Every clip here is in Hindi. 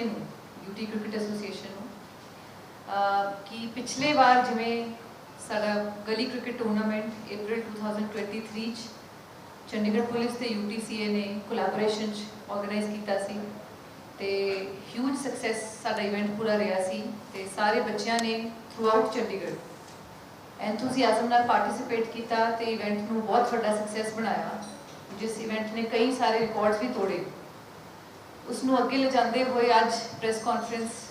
ਨੂੰ यूटी क्रिकेट एसोसीएशन कि पिछले बार जिमें साडा गली क्रिकेट टूर्नामेंट अप्रैल 2023 चंडीगढ़ पुलिस ते UTCA ने कोलैबोरेशन ऑर्गेनाइज किया सी ते ह्यूज सक्सैस साडा इवेंट पूरा रहा सी ते सारे बच्चों ने थ्रू आउट चंडीगढ़ एंथुसियाजम नाल पार्टिसिपेट किया ते इवेंट नूं बहुत बड़ा सक्सैस बनाया जिस इवेंट ने कई सारे रिकॉर्ड्स भी तोड़े। उसनों अगे ले जाते हुए अज प्रेस कॉन्फ्रेंस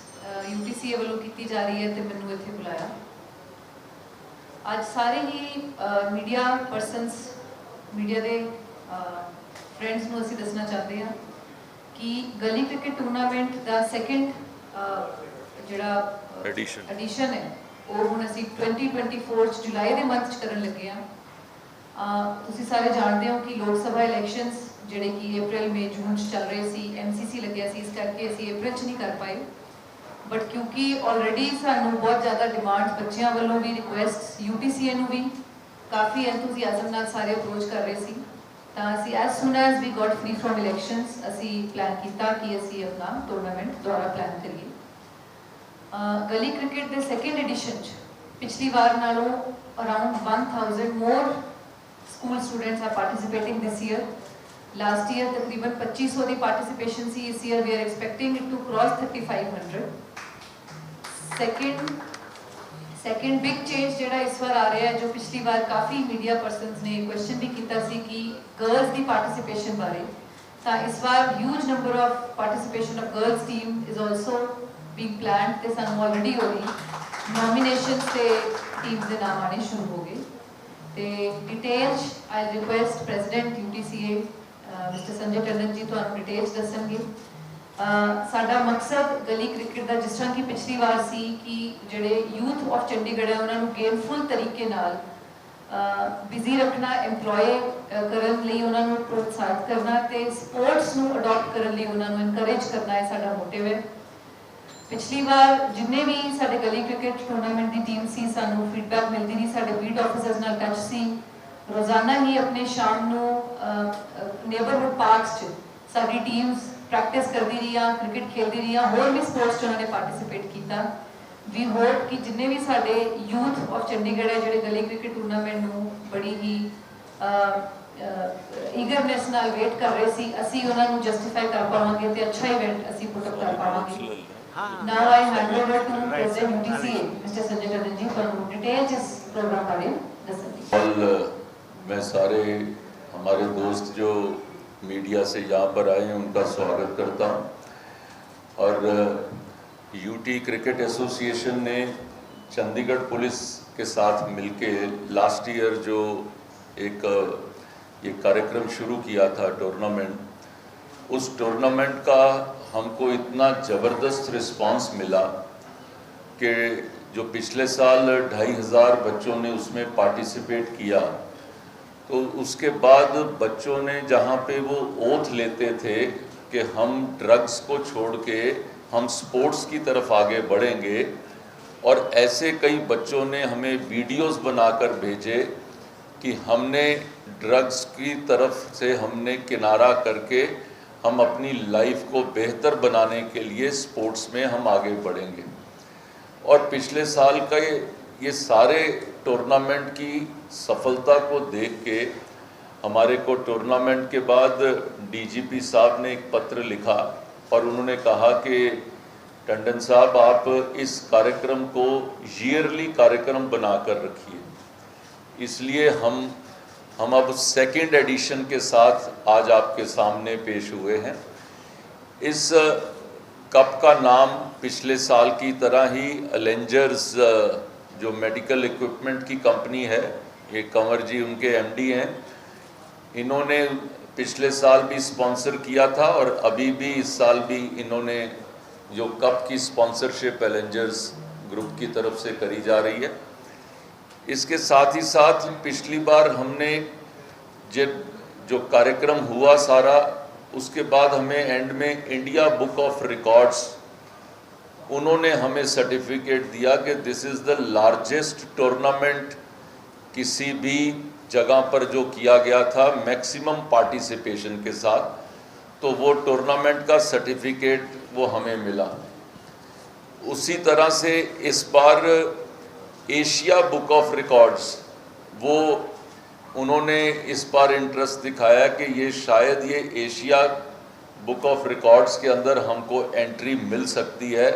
UTCA वालों की जा रही है तो मैनू इत्थे बुलाया। अज सारे ही मीडिया परसनस मीडिया के फ्रेंड्स नूं असीं दसना चाहते हैं कि गली क्रिकेट टूर्नामेंट का सैकेंड जिहड़ा एडिशन है वो हुण असीं 2024 जुलाई के मंथ च करन लगे हाँ। तुसीं सारे जानते हो कि लोक सभा इलैक्शनस जिहड़े कि अप्रैल मई जून चल रहे सी MCC लग्या सी इस करके असीं अप्रैल च नहीं कर पाए बट क्योंकि ऑलरेडी सानू बहुत ज़्यादा डिमांड बच्चों वालों भी रिक्वेस्ट UTCA नूं भी काफ़ी एंथुसियाजम नाल सारे अप्रोच कर रहे सी तां असीं as soon as we got free from elections असीं प्लान किया कि असीं अपना टूर्नामेंट दोबारा प्लान करिए। गली क्रिकेट के सैकेंड एडिशन पिछली बार नालों around 1000 more school students are participating this year. Last year तकरीबन 2500 की पार्टिसिपेशन सी। इस year we are expecting it to cross 3500। Second big change जिहड़ा इस बार आ रहा है जो पिछली बार काफ़ी मीडिया पर्सनस ने क्वेश्चन भी किया सी कि गर्ल्स की पार्टिसिपेशन बारे तो इस बार huge number of participation of girls team is also being planned ते सानू ऑलरेडी हो गई नॉमिनेशन से टीम्स के नाम आने शुरू हो गए। तो details I request president UTCA mister Sanjay Tandon ji तो डिटेल्स दसणगे। साडा मकसद गली क्रिकेट का जिस तरह की पिछली बार सी कि जिहड़े यूथ ऑफ चंडीगढ़ है उन्होंने गेमफुल तरीके नाल बिजी रखना एम्पलॉय करन लई उन्होंने प्रोत्साहित करना ते स्पोर्ट्स नूं अडॉप्ट करन लई उन्होंने इनकरेज करना है साडा मोटिव है। पिछली बार जिन्ने भी साडे गली क्रिकेट टूर्नामेंट की टीम सी सानू फीडबैक मिलती रही साडे बीट ऑफिसर्स नाल टच सी रोजाना ही अपने शाम नूं नेबरहुड पार्क्स च साडी टीम्स प्रैक्टिस करती रही क्रिकेट खेलती रही होर भी स्पोर्ट्स उन्होंने पार्टिसिपेट किया। वी होप कि जिन्ने भी साडे यूथ ऑफ चंडीगढ़ है जिहड़े गली क्रिकेट टूर्नामेंट नूं बड़ी ही ईगरनेस नाल वेट कर रहे सी असीं उन्हां नूं जस्टिफाई कर पावांगे ते अच्छा इवेंट असीं पुट अप कर पावांगे। Now I hand over to President UTCA, Mr. Sanjay Tandon ji for details इस प्रोग्राम बारे दसेंगे। मैं सारे हमारे दोस्त जो मीडिया से यहाँ पर आए हैं उनका स्वागत करता हूँ और UT क्रिकेट एसोसिएशन ने चंडीगढ़ पुलिस के साथ मिलके लास्ट ईयर जो एक ये कार्यक्रम शुरू किया था टूर्नामेंट, उस टूर्नामेंट का हमको इतना ज़बरदस्त रिस्पांस मिला कि जो पिछले साल 2500 बच्चों ने उसमें पार्टिसिपेट किया तो उसके बाद बच्चों ने जहाँ पे वो ओथ लेते थे कि हम ड्रग्स को छोड़ के हम स्पोर्ट्स की तरफ आगे बढ़ेंगे और ऐसे कई बच्चों ने हमें वीडियोस बनाकर भेजे कि हमने ड्रग्स की तरफ से हमने किनारा करके हम अपनी लाइफ को बेहतर बनाने के लिए स्पोर्ट्स में हम आगे बढ़ेंगे। और पिछले साल का ये सारे टूर्नामेंट की सफलता को देख के हमारे को टूर्नामेंट के बाद DGP साहब ने एक पत्र लिखा और उन्होंने कहा कि टंडन साहब आप इस कार्यक्रम को ईयरली कार्यक्रम बनाकर रखिए। इसलिए हम अब सेकेंड एडिशन के साथ आज आपके सामने पेश हुए हैं। इस कप का नाम पिछले साल की तरह ही अलेंजर्स जो मेडिकल इक्विपमेंट की कंपनी है, ये कंवर जी उनके MD हैं, इन्होंने पिछले साल भी स्पॉन्सर किया था और अभी भी इस साल भी इन्होंने जो कप की स्पॉन्सरशिप अलेंजर्स ग्रुप की तरफ से करी जा रही है। इसके साथ ही साथ पिछली बार हमने जो कार्यक्रम हुआ सारा, उसके बाद हमें एंड में इंडिया बुक ऑफ रिकॉर्ड्स उन्होंने हमें सर्टिफिकेट दिया कि this is the largest tournament किसी भी जगह पर जो किया गया था मैक्सिमम पार्टिसिपेशन के साथ, तो वो टूर्नामेंट का सर्टिफिकेट वो हमें मिला। उसी तरह से इस बार एशिया बुक ऑफ रिकॉर्ड्स, वो उन्होंने इस बार इंटरेस्ट दिखाया कि ये शायद ये एशिया बुक ऑफ रिकॉर्ड्स के अंदर हमको एंट्री मिल सकती है,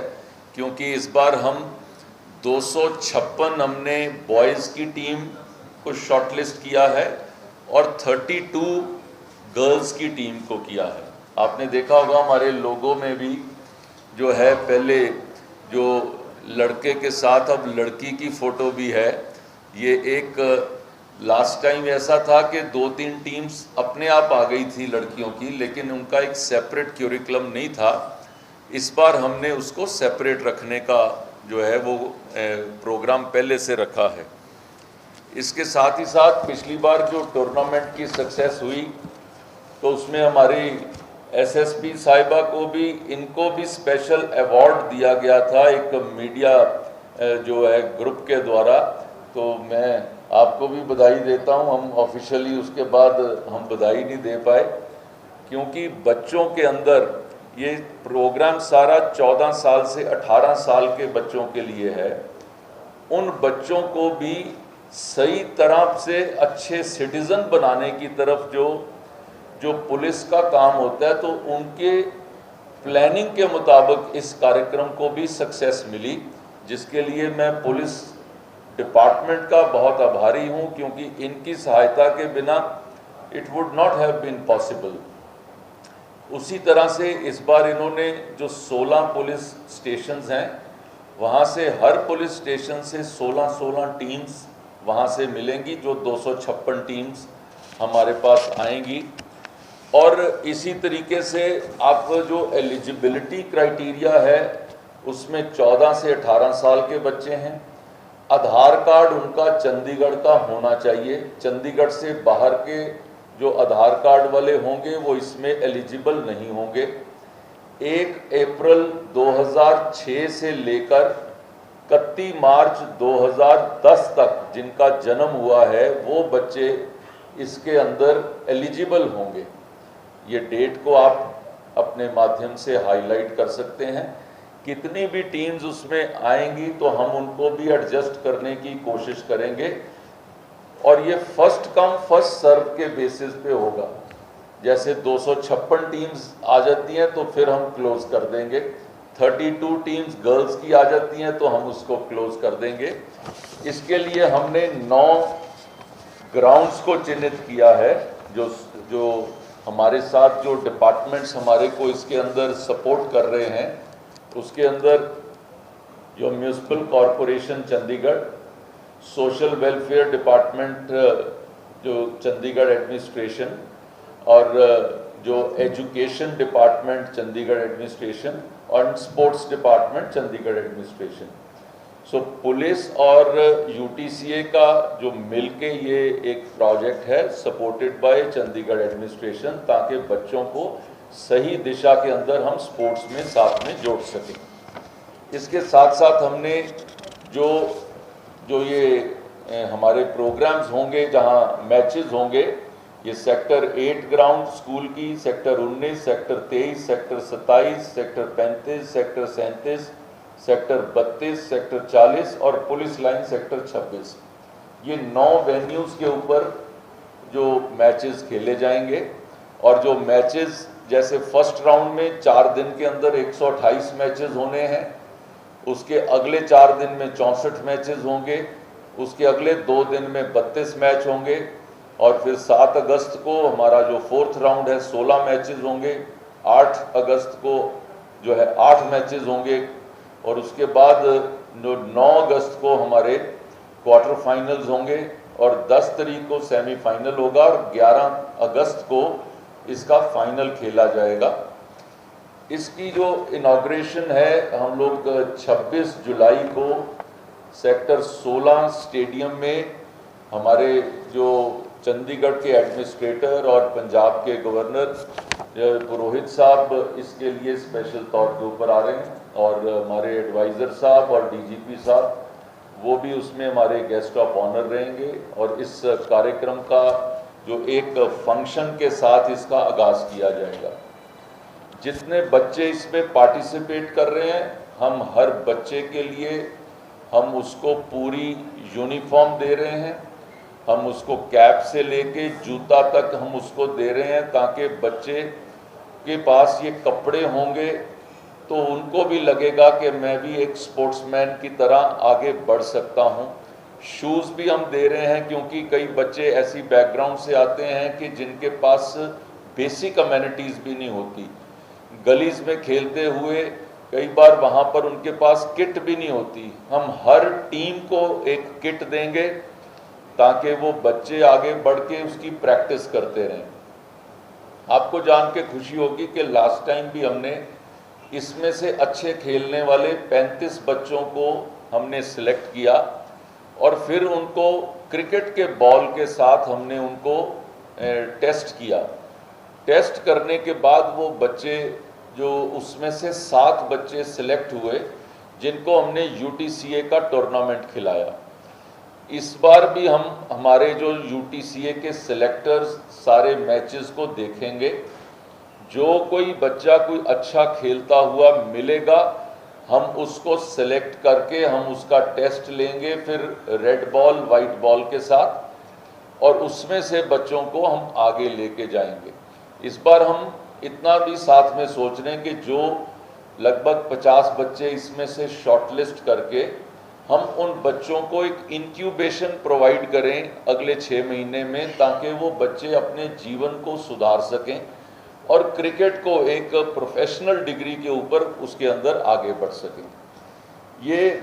क्योंकि इस बार हम 256 हमने बॉयज़ की टीम को शॉर्टलिस्ट किया है और 32 गर्ल्स की टीम को किया है। आपने देखा होगा हमारे लोगों में भी जो है, पहले जो लड़के के साथ अब लड़की की फ़ोटो भी है। ये एक लास्ट टाइम ऐसा था कि 2-3 टीम्स अपने आप आ गई थी लड़कियों की, लेकिन उनका एक सेपरेट क्यूरिकुलम नहीं था। इस बार हमने उसको सेपरेट रखने का जो है वो प्रोग्राम पहले से रखा है। इसके साथ ही साथ पिछली बार जो टूर्नामेंट की सक्सेस हुई, तो उसमें हमारी एसएसपी साहिबा को भी, इनको भी स्पेशल अवार्ड दिया गया था एक मीडिया जो है ग्रुप के द्वारा। तो मैं आपको भी बधाई देता हूं। हम ऑफिशियली उसके बाद हम बधाई नहीं दे पाए, क्योंकि बच्चों के अंदर ये प्रोग्राम सारा 14 साल से 18 साल के बच्चों के लिए है। उन बच्चों को भी सही तरह से अच्छे सिटीज़न बनाने की तरफ जो पुलिस का काम होता है, तो उनके प्लानिंग के मुताबिक इस कार्यक्रम को भी सक्सेस मिली, जिसके लिए मैं पुलिस डिपार्टमेंट का बहुत आभारी हूं, क्योंकि इनकी सहायता के बिना it would not have been possible. उसी तरह से इस बार इन्होंने जो 16 पुलिस स्टेशंस हैं, वहाँ से हर पुलिस स्टेशन से 16 टीम्स वहाँ से मिलेंगी, जो 256 टीम्स हमारे पास आएंगी। और इसी तरीके से आप जो एलिजिबिलिटी क्राइटेरिया है, उसमें 14 से 18 साल के बच्चे हैं। आधार कार्ड उनका चंडीगढ़ का होना चाहिए। चंडीगढ़ से बाहर के जो आधार कार्ड वाले होंगे वो इसमें एलिजिबल नहीं होंगे। 1 अप्रैल 2006 से लेकर 31 मार्च 2010 तक जिनका जन्म हुआ है, वो बच्चे इसके अंदर एलिजिबल होंगे। ये डेट को आप अपने माध्यम से हाईलाइट कर सकते हैं। कितनी भी टीम्स उसमें आएंगी तो हम उनको भी एडजस्ट करने की कोशिश करेंगे, और ये फर्स्ट कम फर्स्ट सर्व के बेसिस पे होगा। जैसे 256 टीम्स आ जाती हैं तो फिर हम क्लोज कर देंगे, 32 टीम्स गर्ल्स की आ जाती हैं तो हम उसको क्लोज कर देंगे। इसके लिए हमने 9 ग्राउंड्स को चिन्हित किया है। जो हमारे साथ जो डिपार्टमेंट्स हमारे को इसके अंदर सपोर्ट कर रहे हैं, उसके अंदर जो municipal corporation Chandigarh, social welfare department जो चंडीगढ़ एडमिनिस्ट्रेशन, और जो एजुकेशन डिपार्टमेंट चंडीगढ़ एडमिनिस्ट्रेशन, और स्पोर्ट्स डिपार्टमेंट चंडीगढ़ एडमिनिस्ट्रेशन। सो पुलिस और यूटीसीए का जो मिलके ये एक प्रोजेक्ट है, सपोर्टेड बाय चंडीगढ़ एडमिनिस्ट्रेशन, ताकि बच्चों को सही दिशा के अंदर हम स्पोर्ट्स में साथ में जोड़ सकें। इसके साथ साथ हमने जो ये हमारे प्रोग्राम्स होंगे, जहां मैचेस होंगे, ये सेक्टर 8 ग्राउंड स्कूल की, sector 19, sector 23, sector 27, sector 35, sector 37, sector 32, sector 40 और पुलिस लाइन सेक्टर 26, ये 9 वेन्यूज़ के ऊपर जो मैचेस खेले जाएंगे। और जो मैचेस, जैसे फर्स्ट राउंड में 4 दिन के अंदर 128 मैचेस होने हैं, उसके अगले 4 दिन में 64 मैचेस होंगे, उसके अगले 2 दिन में 32 मैच होंगे, और फिर 7 अगस्त को हमारा जो 4th राउंड है 16 मैचेस होंगे, 8 अगस्त को जो है 8 मैचेस होंगे, और उसके बाद 9 अगस्त को हमारे क्वार्टर फाइनल्स होंगे, और 10 तारीख को सेमीफाइनल होगा, और 11 अगस्त को इसका फाइनल खेला जाएगा। इसकी जो इनॉग्रेशन है, हम लोग 26 जुलाई को सेक्टर 16 स्टेडियम में हमारे जो चंडीगढ़ के एडमिनिस्ट्रेटर और पंजाब के गवर्नर पुरोहित साहब इसके लिए स्पेशल तौर के ऊपर आ रहे हैं, और हमारे एडवाइज़र साहब और डीजीपी साहब वो भी उसमें हमारे गेस्ट ऑफ ऑनर रहेंगे। और इस कार्यक्रम का जो एक फंक्शन के साथ इसका आगाज़ किया जाएगा। जितने बच्चे इसमें पार्टिसिपेट कर रहे हैं, हम हर बच्चे के लिए हम उसको पूरी यूनिफॉर्म दे रहे हैं, हम उसको कैप से लेके जूता तक हम उसको दे रहे हैं, ताकि बच्चे के पास ये कपड़े होंगे तो उनको भी लगेगा कि मैं भी एक स्पोर्ट्समैन की तरह आगे बढ़ सकता हूँ। शूज़ भी हम दे रहे हैं, क्योंकि कई बच्चे ऐसी बैकग्राउंड से आते हैं कि जिनके पास बेसिक अमेनिटीज़ भी नहीं होती। गलीज में खेलते हुए कई बार वहाँ पर उनके पास किट भी नहीं होती। हम हर टीम को एक किट देंगे ताकि वो बच्चे आगे बढ़ के उसकी प्रैक्टिस करते रहें। आपको जान के खुशी होगी कि लास्ट टाइम भी हमने इसमें से अच्छे खेलने वाले 35 बच्चों को हमने सिलेक्ट किया और फिर उनको क्रिकेट के बॉल के साथ हमने उनको टेस्ट किया। टेस्ट करने के बाद वो बच्चे जो उसमें से 7 बच्चे सिलेक्ट हुए, जिनको हमने UTCA का टूर्नामेंट खिलाया। इस बार भी हम हमारे जो UTCA के सिलेक्टर्स सारे मैचेस को देखेंगे। जो कोई बच्चा कोई अच्छा खेलता हुआ मिलेगा, हम उसको सेलेक्ट करके हम उसका टेस्ट लेंगे, फिर रेड बॉल वाइट बॉल के साथ, और उसमें से बच्चों को हम आगे लेके जाएंगे। इस बार हम इतना भी साथ में सोच रहे हैं कि जो लगभग 50 बच्चे इसमें से शॉर्टलिस्ट करके हम उन बच्चों को एक इंक्यूबेशन प्रोवाइड करें अगले 6 महीने में, ताकि वो बच्चे अपने जीवन को सुधार सकें और क्रिकेट को एक प्रोफेशनल डिग्री के ऊपर उसके अंदर आगे बढ़ सकें। ये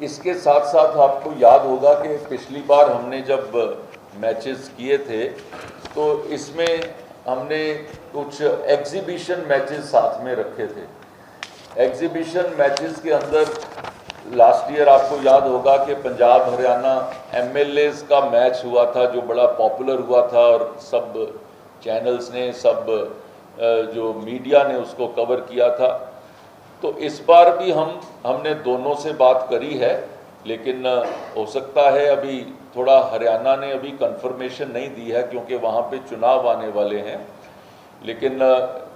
इसके साथ साथ आपको याद होगा कि पिछली बार हमने जब मैचेस किए थे तो इसमें हमने कुछ एग्जीबिशन मैचेस साथ में रखे थे। एग्जीबिशन मैचेस के अंदर लास्ट ईयर आपको याद होगा कि पंजाब हरियाणा MLAs का मैच हुआ था, जो बड़ा पॉपुलर हुआ था और सब चैनल्स ने, सब जो मीडिया ने उसको कवर किया था। तो इस बार भी हमने दोनों से बात करी है, लेकिन हो सकता है अभी थोड़ा हरियाणा ने अभी कंफर्मेशन नहीं दी है, क्योंकि वहाँ पे चुनाव आने वाले हैं। लेकिन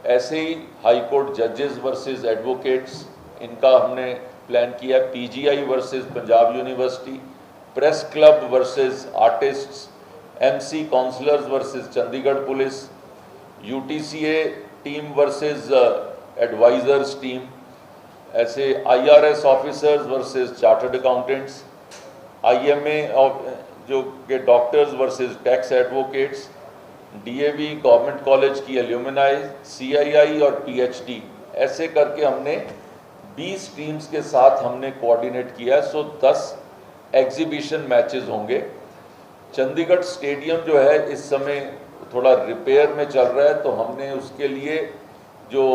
ऐसे ही हाई कोर्ट जजेस वर्सेस एडवोकेट्स, इनका हमने प्लान किया। PGI versus Punjab university, press club versus artists, MC councillors versus Chandigarh police, UTCA team versus advisers team, ऐसे IRS officers versus chartered accountants, IMA जो के doctors versus tax advocates, DAV government college की एल्यूमिनाई, CII और PhD, ऐसे करके हमने 20 टीम्स के साथ हमने कोऑर्डिनेट किया। सो 10 एग्जीबिशन मैचेस होंगे। चंडीगढ़ स्टेडियम जो है इस समय थोड़ा रिपेयर में चल रहा है, तो हमने उसके लिए जो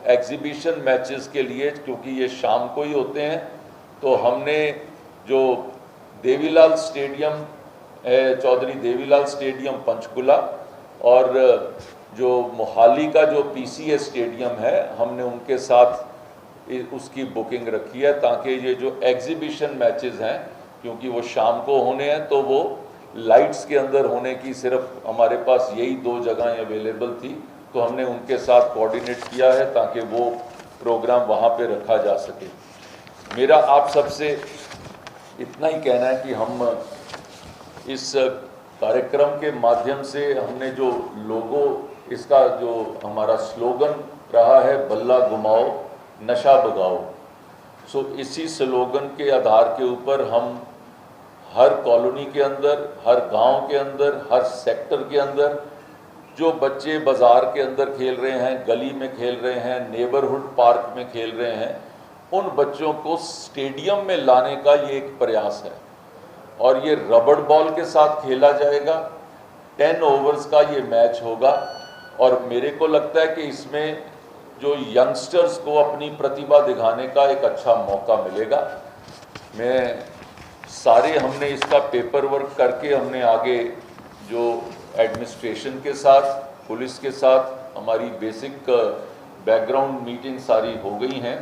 एग्जीबिशन मैचेस के लिए, क्योंकि ये शाम को ही होते हैं, तो हमने जो देवीलाल स्टेडियम है, चौधरी देवीलाल स्टेडियम पंचकुला, और जो मोहाली का जो PCA स्टेडियम है, हमने उनके साथ उसकी बुकिंग रखी है, ताकि ये जो एग्जीबिशन मैचेस हैं, क्योंकि वो शाम को होने हैं, तो वो लाइट्स के अंदर होने की सिर्फ हमारे पास यही 2 जगहें अवेलेबल थी, तो हमने उनके साथ कोऑर्डिनेट किया है ताकि वो प्रोग्राम वहाँ पे रखा जा सके। मेरा आप सबसे इतना ही कहना है कि हम इस कार्यक्रम के माध्यम से हमने जो लोगो, इसका जो हमारा स्लोगन रहा है, बल्ला घुमाओ नशा भगाओ, सो इसी स्लोगन के आधार के ऊपर हम हर कॉलोनी के अंदर, हर गांव के अंदर, हर सेक्टर के अंदर जो बच्चे बाज़ार के अंदर खेल रहे हैं, गली में खेल रहे हैं, नेबरहुड पार्क में खेल रहे हैं, उन बच्चों को स्टेडियम में लाने का ये एक प्रयास है। और ये रबड़ बॉल के साथ खेला जाएगा। 10 ओवर्स का ये मैच होगा, और मेरे को लगता है कि इसमें जो यंगस्टर्स को अपनी प्रतिभा दिखाने का एक अच्छा मौका मिलेगा। हमने इसका पेपर वर्क करके हमने आगे जो एडमिनिस्ट्रेशन के साथ, पुलिस के साथ हमारी बेसिक बैकग्राउंड मीटिंग सारी हो गई हैं,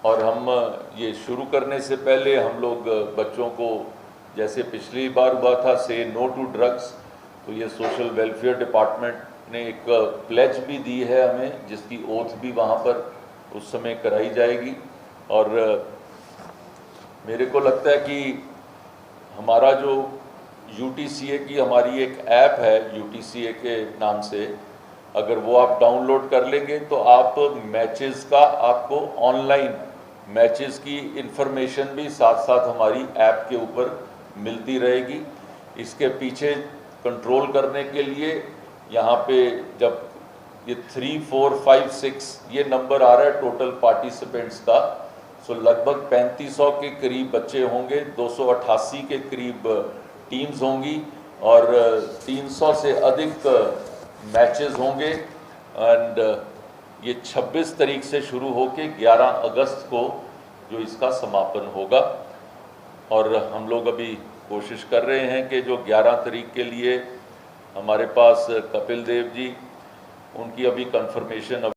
और हम ये शुरू करने से पहले हम लोग बच्चों को, जैसे पिछली बार हुआ था से नो टू ड्रग्स, तो ये सोशल वेलफेयर डिपार्टमेंट ने एक प्लेज भी दी है हमें, जिसकी ओथ भी वहाँ पर उस समय कराई जाएगी। और मेरे को लगता है कि हमारा जो UTCA की हमारी एक ऐप है UTCA के नाम से, अगर वो आप डाउनलोड कर लेंगे तो आप मैचेस का, आपको ऑनलाइन मैचेस की इंफॉर्मेशन भी साथ साथ हमारी ऐप के ऊपर मिलती रहेगी। इसके पीछे कंट्रोल करने के लिए यहाँ पे जब ये 3, 4, 5, 6 ये नंबर आ रहा है टोटल पार्टिसिपेंट्स का, सो लगभग 3500 के करीब बच्चे होंगे, 288 के करीब टीम्स होंगी और 300 से अधिक मैचेस होंगे। एंड ये 26 तारीख से शुरू होके 11 अगस्त को जो इसका समापन होगा। और हम लोग अभी कोशिश कर रहे हैं कि जो 11 तारीख के लिए हमारे पास कपिल देव जी, उनकी अभी कंफर्मेशन